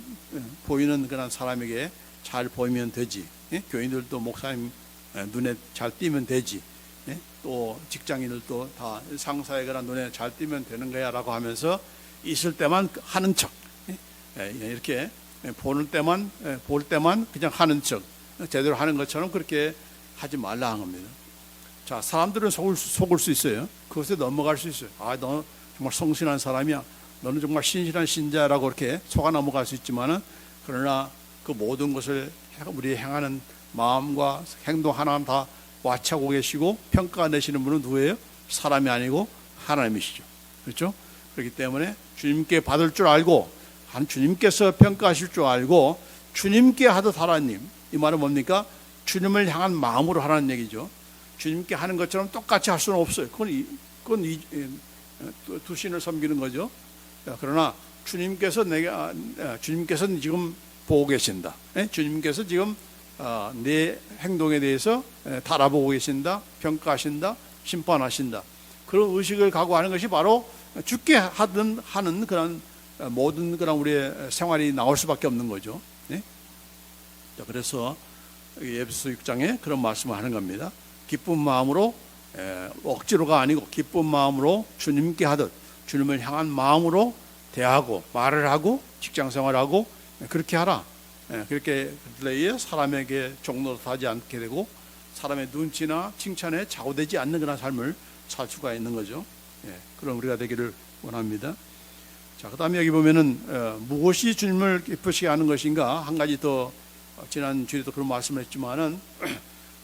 보이는 그런 사람에게 잘 보이면 되지. 교인들도 목사님 눈에 잘 띄면 되지. 또 직장인들도 다 상사의 그런 눈에 잘 띄면 되는 거야 라고 하면서 있을 때만 하는 척 이렇게 볼 때만 그냥 하는 척 제대로 하는 것처럼 그렇게 하지 말라 한 겁니다. 자, 사람들은 속을 수 있어요. 그것에 넘어갈 수 있어요. 아, 너 정말 성실한 사람이야. 너는 정말 신실한 신자라고 이렇게 속아 넘어갈 수 있지만은, 그러나 그 모든 것을 우리 행하는 마음과 행동 하나하나 다 와치하고 계시고 평가내시는 분은 누구예요? 사람이 아니고 하나님이시죠. 그렇죠? 그렇기 때문에 주님께 받을 줄 알고, 주님께서 평가하실 줄 알고 주님께 하듯 하라님. 이 말은 뭡니까? 주님을 향한 마음으로 하라는 얘기죠. 주님께 하는 것처럼 똑같이 할 수는 없어요. 그건 두 신을 섬기는 거죠. 그러나 주님께서는 지금 보고 계신다. 주님께서 지금 내 행동에 대해서 달아보고 계신다, 평가하신다, 심판하신다. 그런 의식을 갖고 하는 것이 바로 죽게 하는 그런 모든 그런 우리의 생활이 나올 수밖에 없는 거죠. 그래서 에베소 6장에 그런 말씀을 하는 겁니다. 기쁜 마음으로, 억지로가 아니고 기쁜 마음으로 주님께 하듯 주님을 향한 마음으로 대하고 말을 하고 직장생활하고 그렇게 하라. 그렇게 그래야 사람에게 종노릇하지 않게 되고 사람의 눈치나 칭찬에 좌우되지 않는 그런 삶을 살 수가 있는 거죠. 그럼 우리가 되기를 원합니다. 자, 그다음에 여기 보면은 무엇이 주님을 기쁘시게 하는 것인가, 한 가지 더 지난 주에도 그런 말씀을 했지만은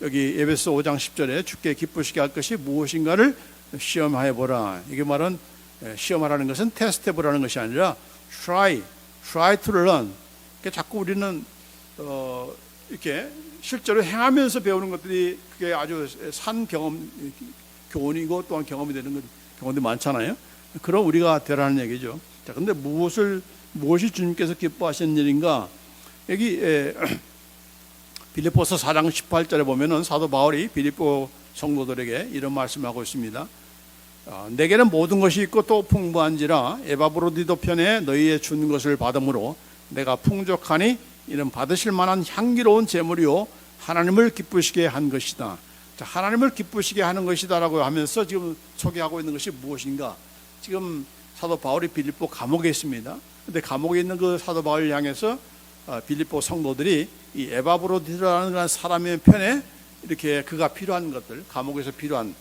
여기 에베소 5장 10절에 주께 기쁘시게 할 것이 무엇인가를 시험해 보라. 이게 말은 시험하라는 것은 테스트 해보라는 것이 아니라 try to learn. 자꾸 우리는 이렇게 실제로 행하면서 배우는 것들이 그게 아주 산 교훈이고 또한 경험이 되는 경우도 많잖아요. 그럼 우리가 되라는 얘기죠. 자, 근데 무엇이 주님께서 기뻐하시는 일인가? 여기 빌립보서 4장 18절에 보면은 사도 바울이 빌립보 성도들에게 이런 말씀하고 있습니다. 내게는 모든 것이 있고 또 풍부한지라 에바브로디도 편에 너희의 준 것을 받음으로 내가 풍족하니 이는 받으실 만한 향기로운 제물이요 하나님을 기쁘시게 한 것이다. 자, 하나님을 기쁘시게 하는 것이다라고 하면서 지금 소개하고 있는 것이 무엇인가? 지금 사도 바울이 빌립보 감옥에 있습니다. 근데 감옥에 있는 그 사도 바울을 향해서 빌립보 성도들이 이 에바브로디라는 사람의 편에 이렇게 그가 필요한 것들, 감옥에서 필요한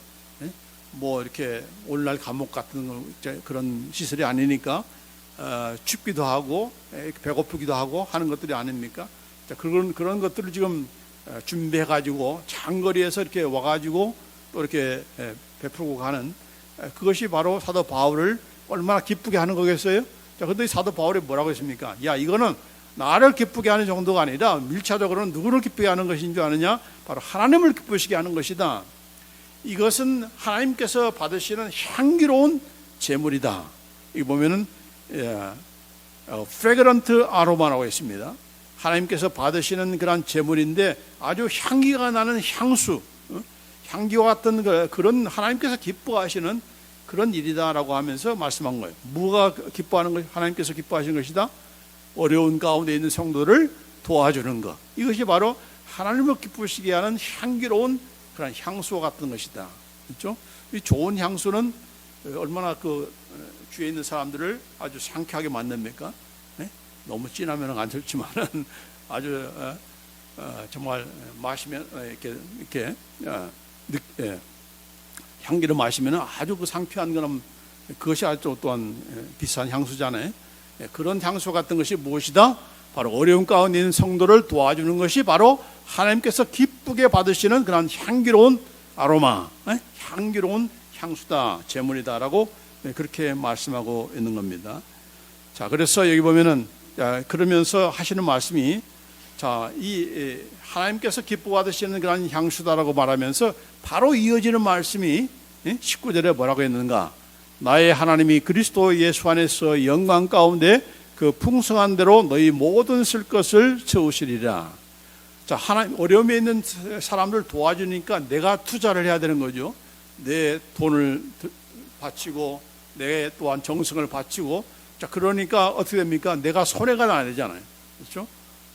뭐 이렇게 오늘날 감옥 같은 그런 시설이 아니니까 춥기도 하고 배고프기도 하고 하는 것들이 아닙니까? 자, 그런 것들을 지금 준비해 가지고 장거리에서 이렇게 와 가지고 또 이렇게 베풀고 가는 그것이 바로 사도 바울을 얼마나 기쁘게 하는 거겠어요? 자, 근데 사도 바울이 뭐라고 했습니까? 야, 이거는 나를 기쁘게 하는 정도가 아니라 밀차적으로는 누구를 기쁘게 하는 것인 줄 아느냐? 바로 하나님을 기쁘시게 하는 것이다. 이것은 하나님께서 받으시는 향기로운 제물이다. 이 보면은 fragrant aroma라고 했습니다. 하나님께서 받으시는 그런 제물인데 아주 향기가 나는 향수, 향기와 같은 그런 하나님께서 기뻐하시는 그런 일이다라고 하면서 말씀한 거예요. 뭐가 기뻐하는 것? 하나님께서 기뻐하시는 것이다. 어려운 가운데 있는 성도를 도와주는 것. 이것이 바로 하나님을 기쁘시게 하는 향기로운 그런 향수와 같은 것이다. 그렇죠? 이 좋은 향수는 얼마나 그 주위에 있는 사람들을 아주 상쾌하게 만듭니까? 네? 너무 진하면 안 좋지만은 아주 정말 마시면 이렇게 향기를 마시면 아주 그 상쾌한 그런 그것이 아주 또한 비싼 향수잖아요. 그런 향수 같은 것이 무엇이다? 바로 어려운 가운데 있는 성도를 도와주는 것이 바로 하나님께서 기쁘게 받으시는 그런 향기로운 아로마, 향기로운 향수다, 제물이다라고 그렇게 말씀하고 있는 겁니다. 자, 그래서 여기 보면은 그러면서 하시는 말씀이 이 하나님께서 기뻐 받으시는 그런 향수다라고 말하면서 바로 이어지는 말씀이 19절에 뭐라고 했는가? 나의 하나님이 그리스도 예수 안에서 영광 가운데 그 풍성한 대로 너희 모든 쓸 것을 채우시리라. 자, 하나님 어려움에 있는 사람들 도와주니까 내가 투자를 해야 되는 거죠. 내 돈을 바치고 내 또한 정성을 바치고, 자, 그러니까 어떻게 됩니까? 내가 손해가 나야 되잖아요. 그렇죠?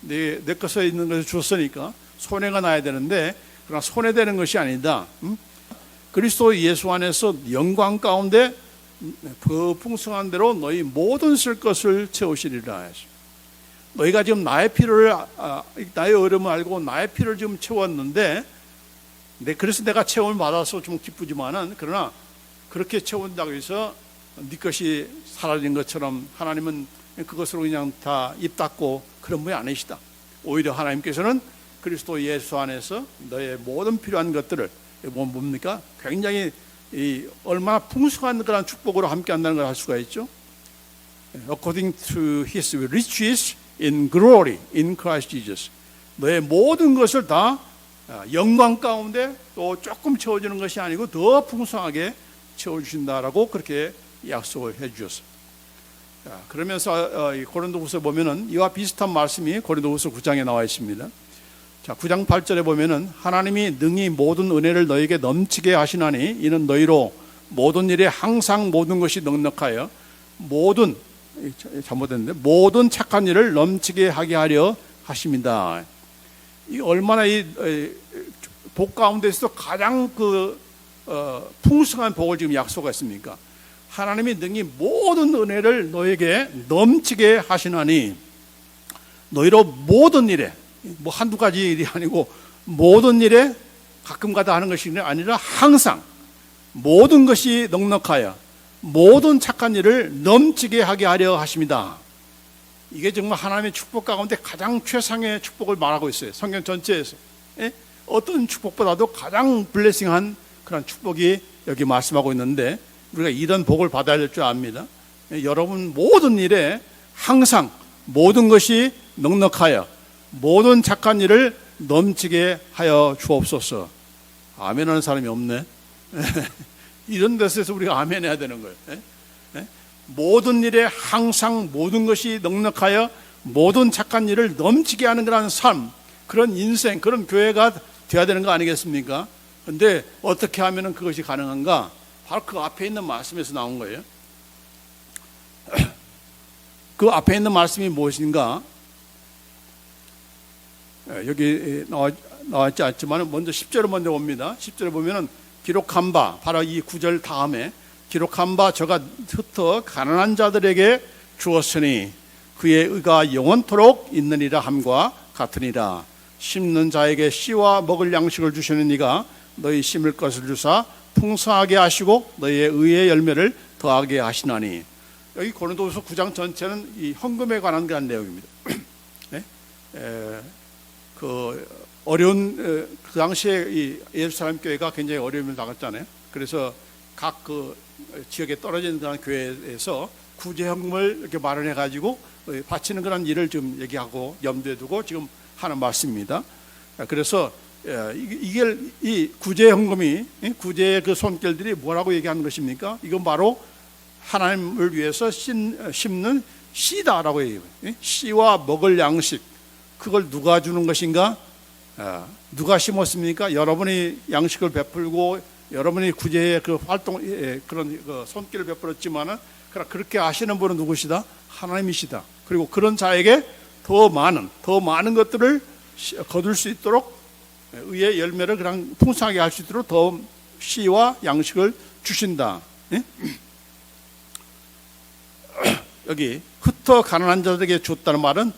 내 것에 있는 것을 줬으니까 손해가 나야 되는데, 그러나 손해되는 것이 아니다. 그리스도 예수 안에서 영광 가운데 그 풍성한 대로 너희 모든 쓸 것을 채우시리라. 너희가 지금 나의 피를 나의 어려움을 알고 나의 피를 지금 채웠는데, 그래서 내가 체험을 받아서 좀 기쁘지만은, 그러나 그렇게 채운다고 해서 네 것이 사라진 것처럼 하나님은 그것으로 그냥 다 입 닫고 그런 분이 아니시다. 오히려 하나님께서는 그리스도 예수 안에서 너의 모든 필요한 것들을, 뭡니까? 굉장히 얼마나 풍성한 그런 축복으로 함께 한다는 걸 알 수가 있죠. According to His riches in glory in Christ Jesus. 너의 모든 것을 다 영광 가운데 또 조금 채워주는 것이 아니고 더 풍성하게 채워주신다라고 그렇게 약속을 해주셨어요. 그러면서 고린도후서 보면은 이와 비슷한 말씀이 고린도후서 9장에 나와 있습니다. 자, 9장 8절에 보면은 하나님이 능히 모든 은혜를 너에게 넘치게 하시나니 이는 너희로 모든 일에 항상 모든 것이 넉넉하여 잘못했는데 모든 착한 일을 넘치게 하게 하려 하십니다. 이 얼마나 이 복 가운데서 가장 풍성한 복을 지금 약속했습니까? 하나님이 능히 모든 은혜를 너에게 넘치게 하시나니 너희로 모든 일에, 뭐 한두 가지 일이 아니고 모든 일에 가끔가다 하는 것이 아니라 항상 모든 것이 넉넉하여 모든 착한 일을 넘치게 하게 하려 하십니다. 이게 정말 하나님의 축복 가운데 가장 최상의 축복을 말하고 있어요. 성경 전체에서. 어떤 축복보다도 가장 블레싱한 그런 축복이 여기 말씀하고 있는데, 우리가 이런 복을 받아야 될 줄 압니다. 여러분 모든 일에 항상 모든 것이 넉넉하여 모든 착한 일을 넘치게 하여 주옵소서. 아멘 하는 사람이 없네. 이런 데서 우리가 아멘 해야 되는 거예요. 모든 일에 항상 모든 것이 넉넉하여 모든 착한 일을 넘치게 하는 그런 삶, 그런 인생, 그런 교회가 되어야 되는 거 아니겠습니까? 그런데 어떻게 하면 그것이 가능한가? 바로 그 앞에 있는 말씀에서 나온 거예요. 그 앞에 있는 말씀이 무엇인가? 여기 나와있지 않지만 먼저 10절을 먼저 봅니다. 10절에 보면은 기록한 바, 바로 이 9절 다음에 기록한 바 저가 흩어 가난한 자들에게 주었으니 그의 의가 영원토록 있느니라 함과 같으니라. 심는 자에게 씨와 먹을 양식을 주시는 이가 너희 심을 것을 주사 풍성하게 하시고 너희의 의의 열매를 더하게 하시나니. 여기 고린도후서 9장 전체는 이 헌금에 관한 그런 내용입니다. 네? 그 어려운 그 당시에 이 예루살렘 교회가 굉장히 어려움을 당했잖아요. 그래서 각 그 지역에 떨어진 그런 교회에서 구제 헌금을 이렇게 마련해 가지고 바치는 그런 일을 좀 얘기하고 염두에 두고 지금 하는 말씀입니다. 그래서 이게 이 구제 헌금이, 구제의 그 손길들이 뭐라고 얘기하는 것입니까? 이건 바로 하나님을 위해서 심는 씨다라고 얘기해요. 씨와 먹을 양식, 그걸 누가 주는 것인가? 누가 심었습니까? 여러분이 양식을 베풀고 여러분이 구제의 그 활동, 그런 그 손길을 베풀었지만은 그렇게 하시는 분은 누구시다? 하나님이시다. 그리고 그런 자에게 더 많은 것들을 거둘 수 있도록 의의 열매를 그냥 풍성하게 할 수 있도록 더 씨와 양식을 주신다. 예? 여기 흩어 가난한 자들에게 줬다는 말은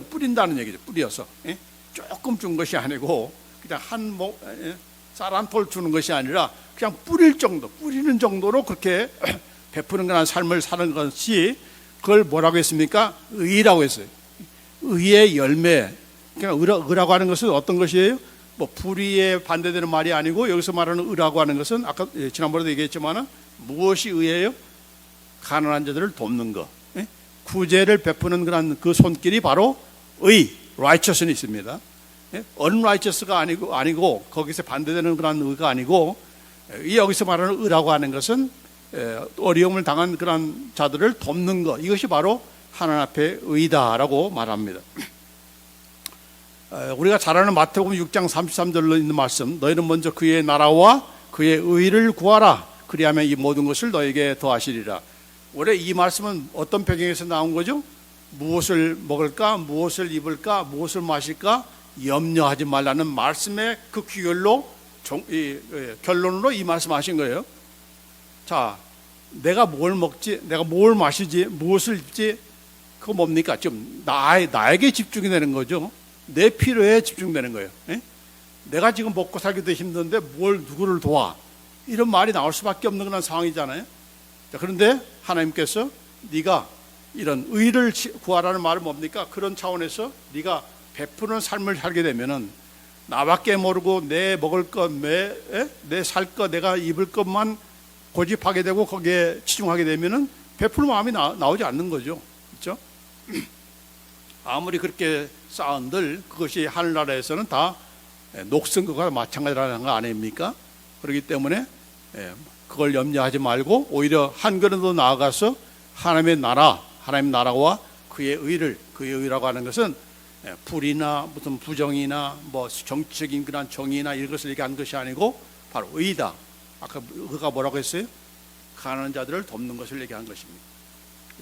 뿌린다는 얘기죠. 뿌려서 조금 준 것이 아니고 그냥 쌀 한 톨 주는 것이 아니라 그냥 뿌리는 정도로 그렇게 베푸는 그런 삶을 사는 것이, 그걸 뭐라고 했습니까? 의라고 했어요. 의의 열매. 그러니까 의라고 하는 것은 어떤 것이에요? 뭐 불의에 반대되는 말이 아니고, 여기서 말하는 의라고 하는 것은 아까 지난번에도 얘기했지만은 무엇이 의예요? 가난한 자들을 돕는 것, 구제를 베푸는 그런 그 손길이 바로 의, righteous는 있습니다. unrighteous가 아니고 거기서 반대되는 그런 의가 아니고, 이 여기서 말하는 의라고 하는 것은 어려움을 당한 그런 자들을 돕는 것, 이것이 바로 하나님 앞에 의다라고 말합니다. 우리가 잘 아는 마태복음 6장 33절로 있는 말씀, 너희는 먼저 그의 나라와 그의 의를 구하라, 그리하면 이 모든 것을 너에게 더하시리라. 원래 이 말씀은 어떤 배경에서 나온 거죠? 무엇을 먹을까, 무엇을 입을까, 무엇을 마실까 염려하지 말라는 말씀의 그 귀결로 결론으로 이 말씀하신 거예요. 자, 내가 뭘 먹지, 내가 뭘 마시지, 무엇을 입지, 그거 뭡니까? 지금 나에게 집중이 되는 거죠. 내 필요에 집중되는 거예요. 예? 내가 지금 먹고 살기도 힘든데 뭘 누구를 도와? 이런 말이 나올 수밖에 없는 그런 상황이잖아요. 자, 그런데 하나님께서 네가 이런 의를 구하라는 말은 뭡니까? 그런 차원에서 네가 베푸는 삶을 살게 되면은 나밖에 모르고 내 먹을 것, 내 살 것, 내가 입을 것만 고집하게 되고 거기에 치중하게 되면은 베푸는 마음이 나오지 않는 거죠. 그렇죠? 아무리 그렇게 쌓은들 그것이 하늘나라에서는 다 녹슨 것과 마찬가지라는 거 아닙니까? 그렇기 때문에 그걸 염려하지 말고 오히려 한 걸음 더 나아가서 하나님의 나라와 그의 의라고 하는 것은 불이나 무슨 부정이나 뭐 정치적인 그런 정의나 이런 것을 얘기하는 것이 아니고 바로 의다. 아까 그가 뭐라고 했어요? 가난한 자들을 돕는 것을 얘기하는 것입니다.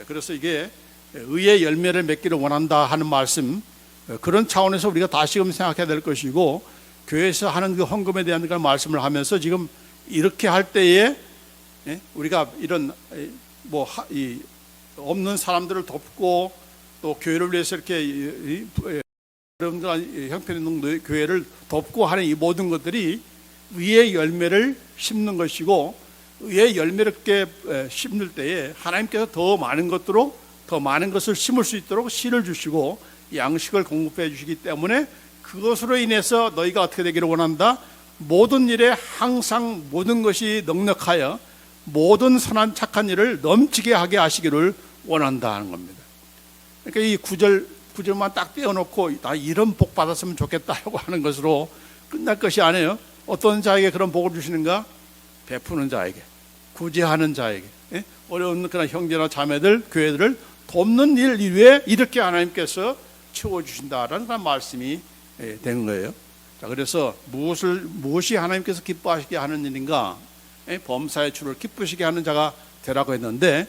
그래서 이게 의의 열매를 맺기를 원한다 하는 말씀, 그런 차원에서 우리가 다시금 생각해야 될 것이고, 교회에서 하는 그 헌금에 대한 그런 말씀을 하면서 지금 이렇게 할 때에 우리가 이런 없는 사람들을 돕고 또 교회를 위해서 이렇게 그런 형편있는 교회를 돕고 하는 이 모든 것들이 의의 열매를 심는 것이고, 의의 열매를 이렇게 심을 때에 하나님께서 더 많은 것을 심을 수 있도록 씨를 주시고 양식을 공급해 주시기 때문에 그것으로 인해서 너희가 어떻게 되기를 원한다? 모든 일에 항상 모든 것이 넉넉하여 모든 선한 착한 일을 넘치게 하게 하시기를 원한다 하는 겁니다. 그러니까 이 구절만 딱 떼어놓고 나 이런 복 받았으면 좋겠다라고 하는 것으로 끝날 것이 아니에요. 어떤 자에게 그런 복을 주시는가? 베푸는 자에게, 구제하는 자에게, 어려운 그런 형제나 자매들, 교회들을 돕는 일 이외에 이렇게 하나님께서 채워주신다라는 그런 말씀이 되는 거예요. 자, 그래서 무엇이 하나님께서 기뻐하시게 하는 일인가? 범사의 주를 기쁘시게 하는 자가 되라고 했는데,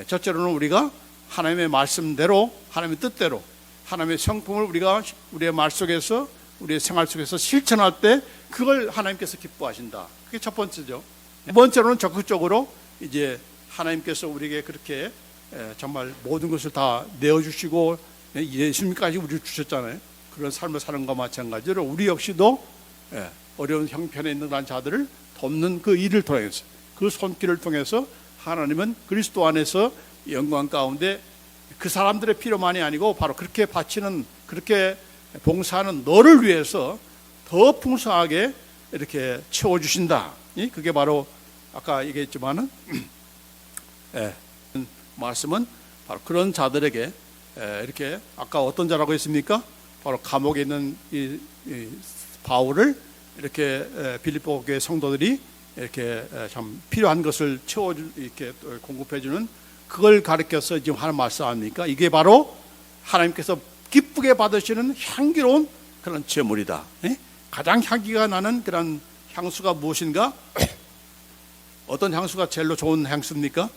첫째로는 우리가 하나님의 말씀대로, 하나님의 뜻대로, 하나님의 성품을 우리가 우리의 말 속에서, 우리의 생활 속에서 실천할 때 그걸 하나님께서 기뻐하신다. 그게 첫 번째죠. 두 번째로는 적극적으로 이제 하나님께서 우리에게 그렇게 정말 모든 것을 다 내어주시고 예수님까지 우리를 주셨잖아요. 그런 삶을 사는 것과 마찬가지로 우리 역시도 어려운 형편에 있는 그런 자들을 돕는 그 일을 통해서, 그 손길을 통해서 하나님은 그리스도 안에서 영광 가운데 그 사람들의 필요만이 아니고 바로 그렇게 바치는, 그렇게 봉사하는 너를 위해서 더 풍성하게 이렇게 채워주신다. 그게 바로 아까 얘기했지만은 말씀은 바로 그런 자들에게 이렇게 아까 어떤 자라고 했습니까? 바로 감옥에 있는 이 바울을 이렇게 빌립보 교회 성도들이 이렇게 참 필요한 것을 이렇게 공급해주는, 그걸 가르쳐서 지금 하는 말씀 아닙니까? 이게 바로 하나님께서 기쁘게 받으시는 향기로운 그런 제물이다. 가장 향기가 나는 그런 향수가 무엇인가? 어떤 향수가 제일로 좋은 향수입니까?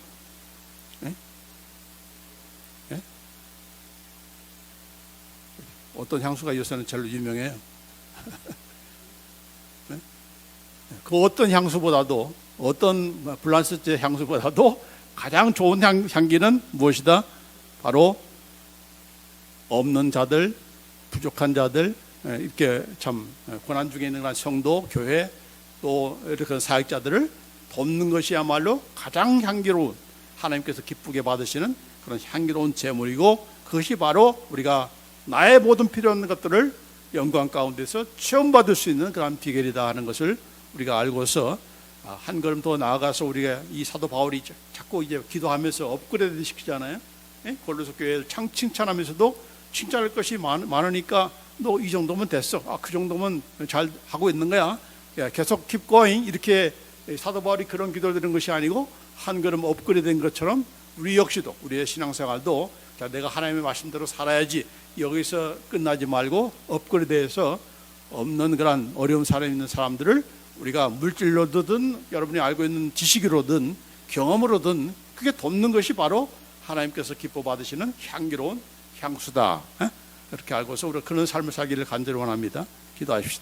어떤 향수가 요새는 제일 유명해요? 그 어떤 향수보다도, 어떤 블란스체 향수보다도 가장 좋은 향기는 무엇이다? 바로 없는 자들, 부족한 자들, 이렇게 참 고난 중에 있는 성도, 교회, 또 이렇게 사역자들을 돕는 것이야말로 가장 향기로운, 하나님께서 기쁘게 받으시는 그런 향기로운 제물이고, 그것이 바로 우리가 나의 모든 필요한 것들을 영광 가운데서 체험받을 수 있는 그런 비결이다 하는 것을 우리가 알고서 한 걸음 더 나아가서 우리가 이 사도 바울이 자꾸 이제 기도하면서 업그레이드 시키잖아요. 골로새 교회를 칭찬하면서도 칭찬할 것이 많으니까 너 이 정도면 됐어. 그 정도면 잘 하고 있는 거야. 계속 keep going. 이렇게 사도 바울이 그런 기도를 드리는 것이 아니고 한 걸음 업그레이드된 것처럼 우리 역시도, 우리의 신앙생활도 자, 내가 하나님의 말씀대로 살아야지, 여기서 끝나지 말고 업그레이드해서 없는 그런 어려운 사람이 있는 사람들을 우리가 물질로든 여러분이 알고 있는 지식으로든 경험으로든 그게 돕는 것이 바로 하나님께서 기뻐 받으시는 향기로운 향수다. 그렇게 알고서 우리가 그런 삶을 살기를 간절히 원합니다. 기도하십시오.